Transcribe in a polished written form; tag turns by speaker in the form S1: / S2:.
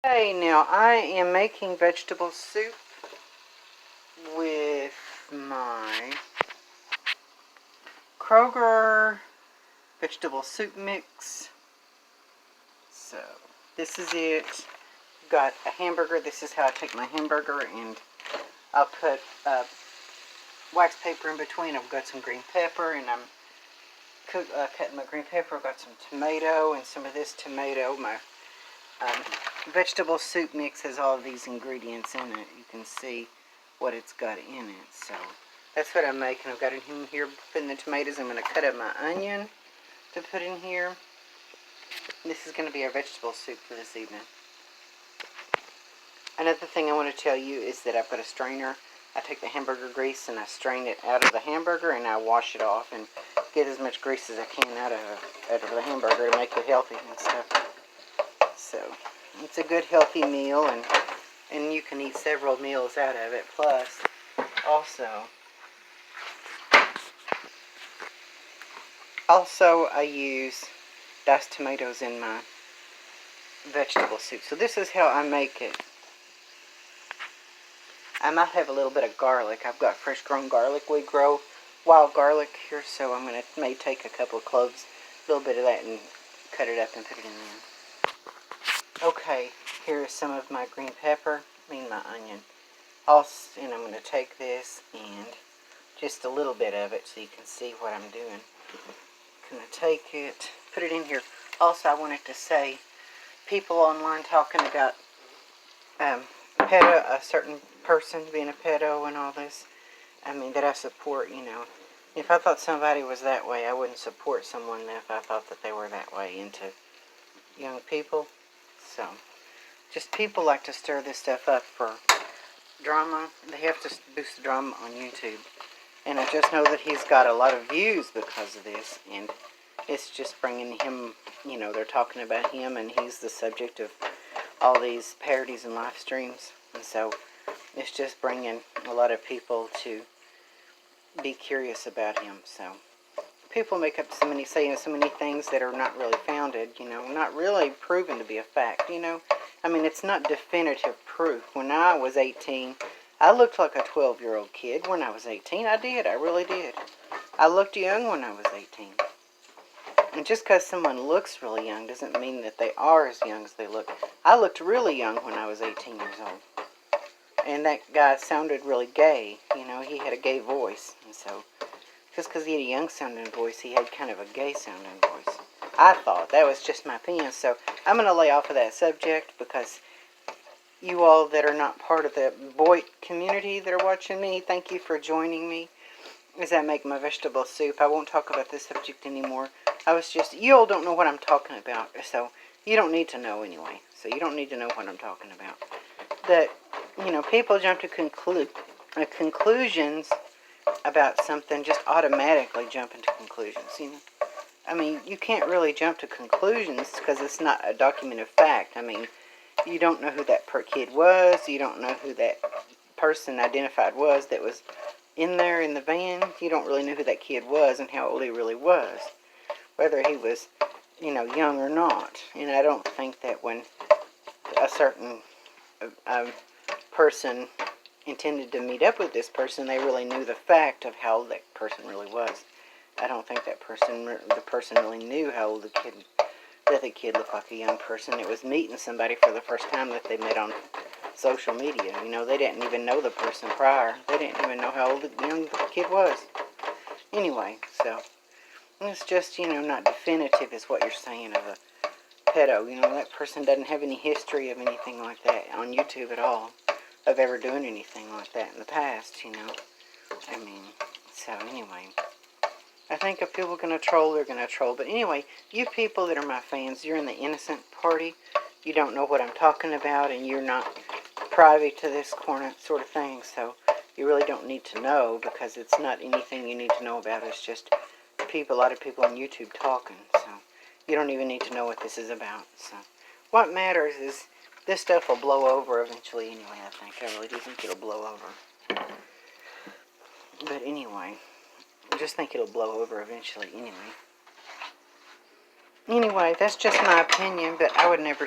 S1: Hey, now I am making vegetable soup with my Kroger vegetable soup mix. So, this is it. Got a hamburger. This is how I take my hamburger, and I'll put wax paper in between. I've got some green pepper, and I'm cutting my green pepper. I've got some tomato, and some of this tomato. My vegetable soup mix has all of these ingredients in it. You can see what it's got in it. So that's what I'm making. I've got it in here, putting the tomatoes. I'm going to cut up my onion to put in here. This is going to be our vegetable soup for this evening. Another thing I want to tell you is that I've got a strainer. I take the hamburger grease and I strain it out of the hamburger, and I wash it off and get as much grease as I can out of the hamburger to make it healthy and stuff. So it's a good healthy meal, and you can eat several meals out of it. Plus, also I use diced tomatoes in my vegetable soup. So this is how I make it. I might have a little bit of garlic. I've got fresh grown garlic. We grow wild garlic here, so I'm going to take a couple of cloves, a little bit of that, and cut it up and put it in there. Okay, here is some of my green pepper, my onion. And I'm going to take this and just a little bit of it so you can see what I'm doing. I'm going to take it, put it in here. Also, I wanted to say, people online talking about a certain person being a pedo and all this. That I support, If I thought somebody was that way, I wouldn't support someone if I thought that they were that way into young people. So, just people like to stir this stuff up for drama. They have to boost the drama on YouTube. And I just know that he's got a lot of views because of this. And it's just bringing him, they're talking about him, and he's the subject of all these parodies and live streams. And so it's just bringing a lot of people to be curious about him. So people make up saying so many things that are not really founded, not really proven to be a fact, it's not definitive proof. When I was 18, I looked like a 12-year-old kid. When I was 18, I did. I really did. I looked young when I was 18. And just because someone looks really young doesn't mean that they are as young as they look. I looked really young when I was 18 years old. And that guy sounded really gay. He had a gay voice. And so, just because he had a young-sounding voice, he had kind of a gay-sounding voice. I thought. That was just my opinion. So, I'm going to lay off of that subject, because you all that are not part of the boy community that are watching me, thank you for joining me as I make my vegetable soup. I won't talk about this subject anymore. You all don't know what I'm talking about, so you don't need to know anyway. So you don't need to know what I'm talking about. That, people jump to conclusions about something, just automatically jump into conclusions, you can't really jump to conclusions because it's not a documented fact. You don't know who that kid was. You don't know who that person identified was that was in there in the van. You don't really know who that kid was and how old he really was, whether he was, young or not. And I don't think that when a certain person intended to meet up with this person, they really knew the fact of how old that person really was. I don't think the person really knew how old that the kid looked like a young person. It was meeting somebody for the first time that they met on social media. They didn't even know the person prior. They didn't even know how old the young kid was. Anyway, so it's just, not definitive is what you're saying of a pedo. That person doesn't have any history of anything like that on YouTube at all, of ever doing anything like that in the past, So anyway, I think if people are going to troll, they're going to troll. But anyway, you people that are my fans, you're in the innocent party. You don't know what I'm talking about, and you're not privy to this sort of thing. So you really don't need to know, because it's not anything you need to know about. It's just a lot of people on YouTube talking. So you don't even need to know what this is about. So what matters is this stuff will blow over eventually anyway, I think. I really do think it'll blow over. But anyway, I just think it'll blow over eventually anyway. Anyway, that's just my opinion, but I would never